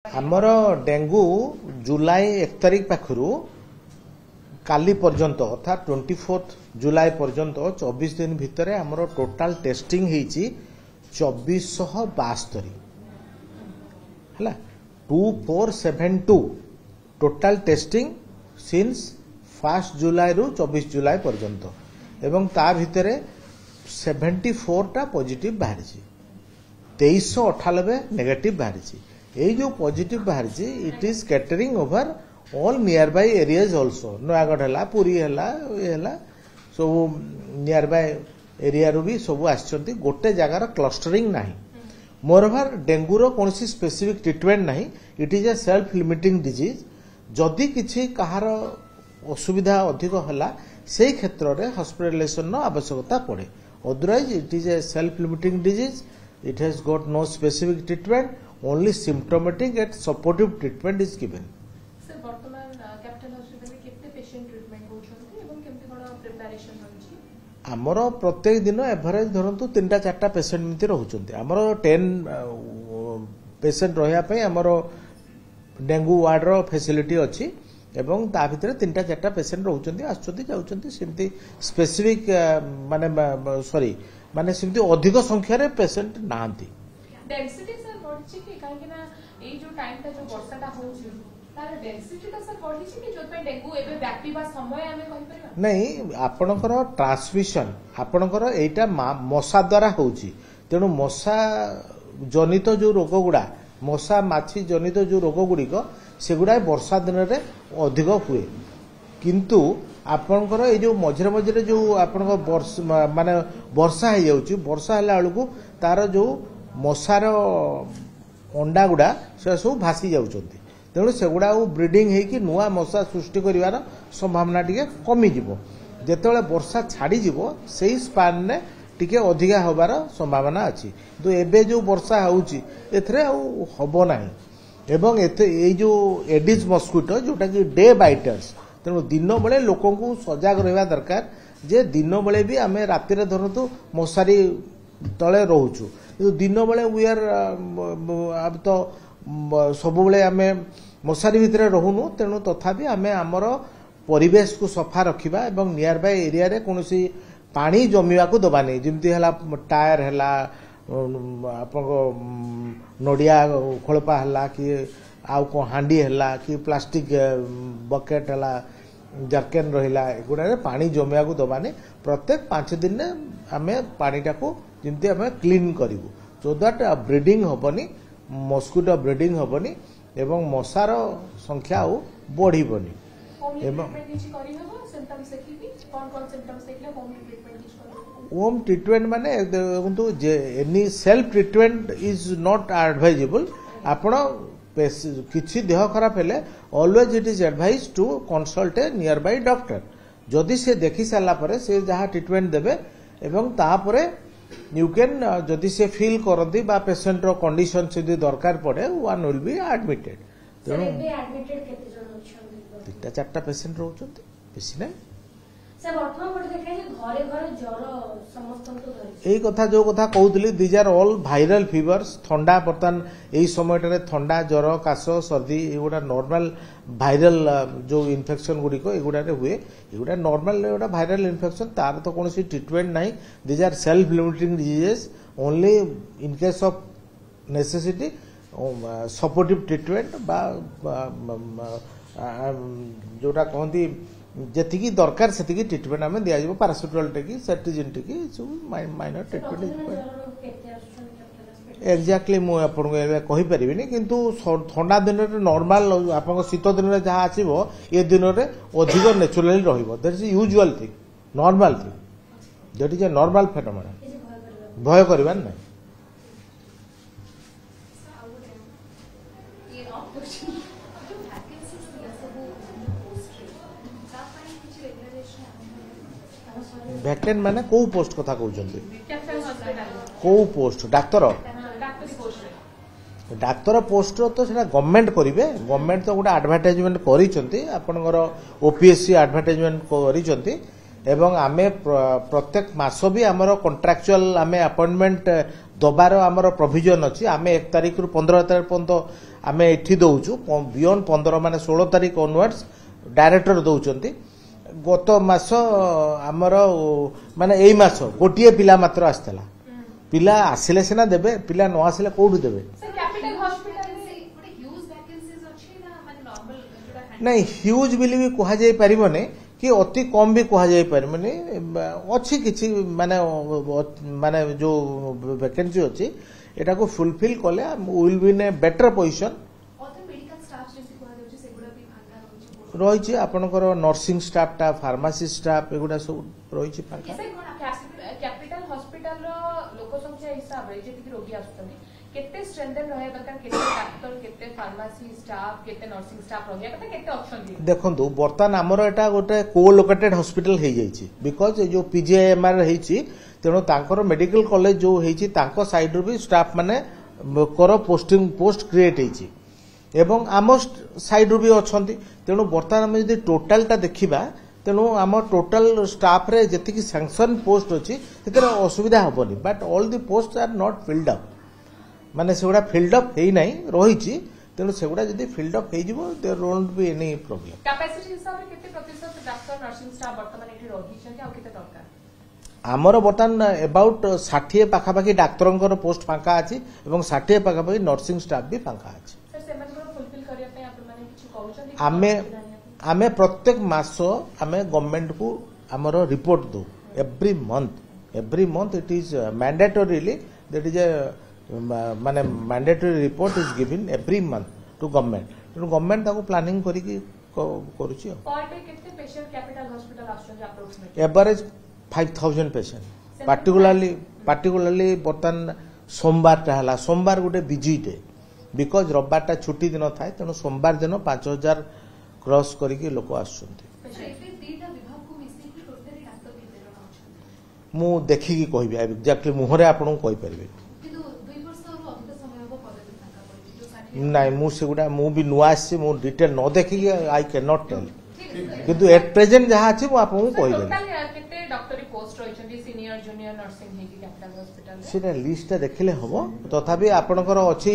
आमर डेंगू जुलाई 1 तारिख पाखु काली पर्यंत अर्थात 24 जुलाई पर्यंत 24 दिन भितर आमर टोटाल टेस्टिंग होईची 2472 है 2472 टोटाल टेस्टिंग सिंस 1 जुलाई रु 24 जुलाई पर्यंत एवं ता भितर 74 टा पॉजिटिव बाहरी 2398 नेगेटिव बाहरी ये जो पॉजिटिव बाहरी it is catering over all near by areas also Nayagarh है पुरी है सब नियर बाय एरिया रू भी सब आछंती गोटे जगार क्लस्टरिंग नाही मोरओवर डेंगूर कौन स्पेसिफिक ट्रीटमेंट नाही it is a self limiting disease जदि किछि कहार असुविधा अधिक होला से क्षेत्र में हॉस्पिटलाइजेशन आवश्यकता पड़े otherwise it is a self limiting disease it has got no specific treatment only symptomatic and supportive treatment is given. Sir, वर्तमान कैपिटल हॉस्पिटल में कितने पेशेंट ट्रीटमेंट होछंती एवं केमती कोन प्रिपरेशन होछि? हमरो प्रत्येक दिन एवरेज धरंतु 3-4 पेशेंट मिति रहउचंती हमरो 10 पेशेंट रहया पय हमरो डेंगू वार्ड रो फैसिलिटी अछि एवं ता भितर 3-4 पेशेंट रहउचंती आछंती जाउचंती सेमती स्पेसिफिक माने सॉरी माने सेमती अधिक संख्या रे पेशेंट नांती डेंसिटी सर बढ़छि कि काहे ना ए जो टाइम ता जो वर्षाटा होछि तार डेंसिटी ता सर बढ़छि कि जो पे डेंगू एबे व्यापीबा समय हमें कहि परबा नहीं आपनकर ट्रांसमिशन आपनकर एटा मशा द्वारा होछि तेनु मशा जनित जो रोग गुडा मशा माछी जनित जो रोग गुडिक सेगुडा वर्षा दिन रे अधिक हुए किंतु आपनकर ए जो मझरे मझरे जो आपनकर माने वर्षा हे जाउछि वर्षा हला अलगु तार जो मशार अंडा गुडा से सब भासी जाउछंती तेणु सेगुडा ब्रीडिंग हेकि नुआ मशा सृष्टि करिवार संभावना टिके कमी जिवो जेतेबेले वर्षा छाड़ी जिवो सेही स्पान ने टिके अधिका होबार संभावना अछि तो एबे जो वर्षा होउची एथरे हबो नाही एवं ए जो एडिस मस्किटो जोटा कि डे बाइटर्स तेणु दिन बेले लोकों को सजग रहिबा दरकार जे दिन बेले भी आमे राति रे धरतु मशारी तले रहउछु दिन बेले वी आर अब तो सब बेले आमे मशारी भितर रहूनु तेणु तथापि आमे आमर परिवेश को सफा रखिबा एवं नियर बाय एरिया रे कोनोसी पानी जमिवा को दबानी जेमती हला टायर हला आपन नडिया खोलपा हला कि आउ को हांडी हला कि प्लास्टिक बकेट हला जर्केन रहिला एगुडा पानी जमिवा को दबानी प्रत्येक 5 दिन ने आमे पानीटा को जिमती आमे क्लीन करिवु सो दैट ब्रीडिंग होबनी मस्किटो ब्रीडिंग होबनी एवं मशार संख्या बढ़ीबनी एवं होम ट्रीटमेंट माने देखंतु जे any self treatment is not advisable आपण किछि देह खराब हेले always it is advise to consult a nearby doctor जदि से देखि साला परे से जहा ट्रीटमेंट देबे एवं ता परे यू कैन जदि से फील करती बा पेशेंट रो कंडीशन से दरकार पड़े वन विल बी एडमिटेड तेणु एडमिटेड केते जण अछन 3-4 पेशेंट रहउछत बेसी नै सर वर्तमान पटे देखै घरे घरे ज्वर समस्त को धरि एई कथा जो कथा कहउतली these are all viral fevers ठंडा बर्तन एई समय रे ठंडा ज्वर काश सर्दी एगुडा नॉर्मल वायरल जो इन्फेक्शन गुडी को एगुडा रे हुए एगुडा नॉर्मल एगुडा वायरल इन्फेक्शन तार तो कोनोसी ट्रीटमेंट नाही these are self limiting diseases only in case of necessity supportive treatment बा जोटा कहती जेतिकी दरकार सेतिकी ट्रीटमेंट आमे दिया जिवो पैरासिटामोल टेकी सेट्रिजिन टेकी माइनर ट्रीटमेंट एक्जाक्टली मु आपन को कहि परिबिनी किंतु ठंडा दिन रे नॉर्मल आपन शीत दिन रे जहा आसीबो ए दिन रे अधिक नेचुरली रहिबो that is usual thing normal thing that is a normal phenomena भय करबा नै वैकेंट माने को पोस्ट कथा कहउचंती कैपिटल हॉस्पिटल को पोस्ट डाक्तर पोस्ट तो सेटा गवर्नमेंट करिवे गवर्नमेंट तो गोटा एडवर्टाइजमेंट करिसंती आपनकर ओपीएससी एडवर्टाइजमेंट करिसंती एवं आमे प्रत्येक मास भी आमर कॉन्ट्रैक्चुअल आमे अपॉइंटमेंट दबार आमर प्रोविजन अछि आमे 1 तारिख रु 15 तारिख पर्यंत आम एठी दौचु बियॉन्ड 15 माने 16 तारीख ऑनवर्ड्स डायरेक्टर दौचंती गत मास आमर माने एई मास गोटिए पिला मात्र आस्तला पिला आसिले सिना देबे पिला न आसिले कोठु देबे सर कैपिटल हॉस्पिटल से ଗୋଟେ ह्यूज वैकेंसीज अछि ना माने नॉर्मल जोटा नहीं ह्यूज बिली भी कहा जाई परिबने कि अति कम भी कहा जाई परिबने अछि किछि माने माने जो वैकेंसी अछि एटा को फुलफिल कले will be in a better position other medical staff जैसे कहा जाउछि सेगुडा भी फांका रहउछि रही आपणकर नर्सिंग स्टाफ टा फार्मासी स्टाफ एगुड़ा सब रही फांका किसे कोन कैपिटल हॉस्पिटल रो लोक संख्या हिसाब रे जेति रोगी आस्तनी केते स्ट्रेंथन रहे दरकार केते डॉक्टर केते फार्मेसी स्टाफ केते नर्सिंग स्टाफ रहिया कते केते ऑप्शन देखंतु बर्तमान हमर एटा गोटे कोलोकेटेड हॉस्पिटल हे जाईछि बिकॉज जो पीजीआईएमआर हेछि तेणु तांकर मेडिकल कॉलेज जो हेछि तांको साइड रो भी स्टाफ माने कर पोस्ट क्रिएट हेछि एवं आम साइड रू भी अछंती तेणु बर्तमान आम जदि टोटाल टा देखिबा तेणु आम टोटाल स्टाफ रे जति सैंक्शन पोस्ट अछि तेकर असुविधा हबनी but all the post are not filled up माने सेगुडा फिल्ड अप हेई नाही रहिछि तेणु सेगुडा जदि फिल्ड अप हेई जिवो there won't be any problem capacity हिसाब रे केते प्रतिशत डॉक्टर नर्सिंग स्टाफ वर्तमान एठी रहिछन्ती आ केते दरकार आमर बर्तमान अबाउट 60 पाखापाखि डाक्तरंकर पोस्ट फांका अछि एवं 60 पाखापाखि नर्सिंग स्टाफ भी फांका अछि सर सेमानकर फुलफिल करिया पे आपण माने किछु कहउछन्ती आमे प्रत्येक मास आमे गवर्नमेंट को आमर रिपोर्ट दो every month it is mandatorily that is a माने mandatory report is given every month to government तेणु गवर्नमेंट ताको प्लानिंग करिकी करूची पर डे केते पेशेंट कैपिटल हॉस्पिटल आछन अप्रोक्सीमेटली एवरेज 5000 पेशेंट पार्टिकुलरली बर्तमान सोमवार टा हला सोमवार गोटे बिजी डे बिकॉज रविवार टा छुट्टी दिन थाए तेणु सोमवार दिन 5000 क्रॉस करिकी लोक आछुंती मु देखिकी कहबी एक्जेक्टली मुहरे आपन को कहि परबे नहीं मु सेगुडा मु भी नुआ आसी मु डिटेल न देखिकी आई कैन नॉट टेल किंतु एट प्रेजेंट जहा अछि मु आपन को कहि देबे केते डॉक्टरी पोस्ट रहिछन्ती सीनियर जूनियर नर्सिंग हेकी कैपिटल हॉस्पिटल सेटा लिस्ट देखले हबो तथापि आपनकर अछि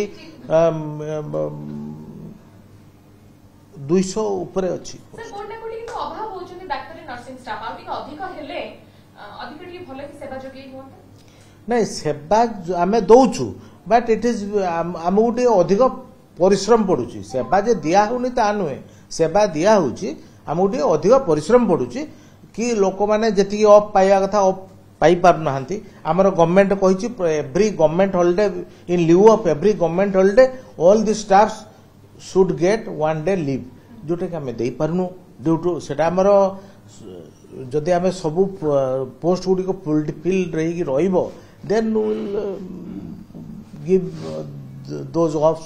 200 ऊपर अछि सर कोन कोटी के अभाव होछन्ती डॉक्टरी नर्सिंग स्टाफ आउटी अधिक हेले अधिक टी भले की सेवा जोगी होता नहीं सेवा आमे दउछु बट इट इज आम गोटे अधिक परिश्रम पड़ुची सेवा जे दिया होनी ता नुहे सेवा दिया होची आम गोटे अधिक परिश्रम पड़ुची कि लोक माने जति ऑफ पाइया कथा ऑफ पाई पार नाहंती हमर गवर्नमेंट कहिची every government holiday in leave of every government holiday all the staffs should get 1 day leave जोटे कि आमे देई परनु ड्यू टू सेटा हमर जदि आमे सब पोस्ट गुडी को फुलफिल रही रहिबो then we will give those of